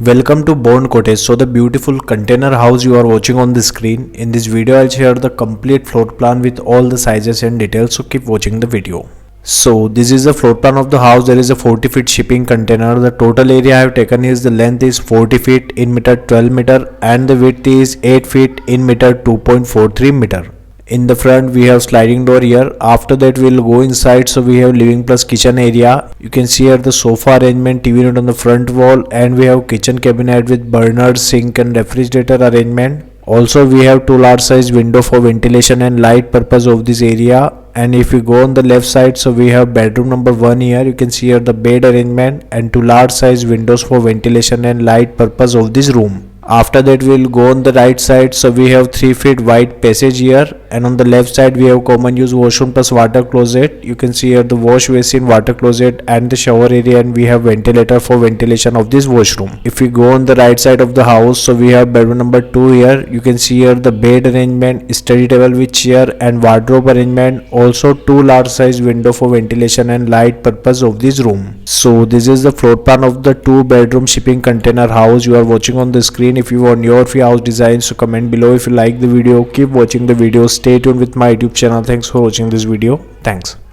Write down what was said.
Welcome to Cottage. So the beautiful container house you are watching on the screen. In this video I'll share the complete floor plan with all the sizes and details, so keep watching the video. So this is the floor plan of the house. There is a 40 feet shipping container. The total area I have taken is the length is 40 feet in meter 12 meter and the width is 8 feet in meter 2.43 meter. In the front we have sliding door here. After that we'll go inside. So we have living plus kitchen area. You can see here the sofa arrangement, TV unit on the front wall, and we have kitchen cabinet with burner, sink and refrigerator arrangement. Also we have two large size window for ventilation and light purpose of this area. And if we go on the left side, so we have bedroom number 1 here. You can see here the bed arrangement and two large size windows for ventilation and light purpose of this room. After that we'll go on the right side. So we have 3 feet wide passage here, and on the left side we have common use washroom plus water closet. You can see here the wash basin, water closet and the shower area, and we have ventilator for ventilation of this washroom. If we go on the right side of the house, so we have bedroom number 2 here. You can see here the bed arrangement, study table with chair and wardrobe arrangement. Also two large size window for ventilation and light purpose of this room. So this is the floor plan of the 2-bedroom shipping container house you are watching on the screen. If you want your free house design, so comment below. If you like the video, keep watching the video. Stay tuned with my YouTube channel. Thanks for watching this video. Thanks.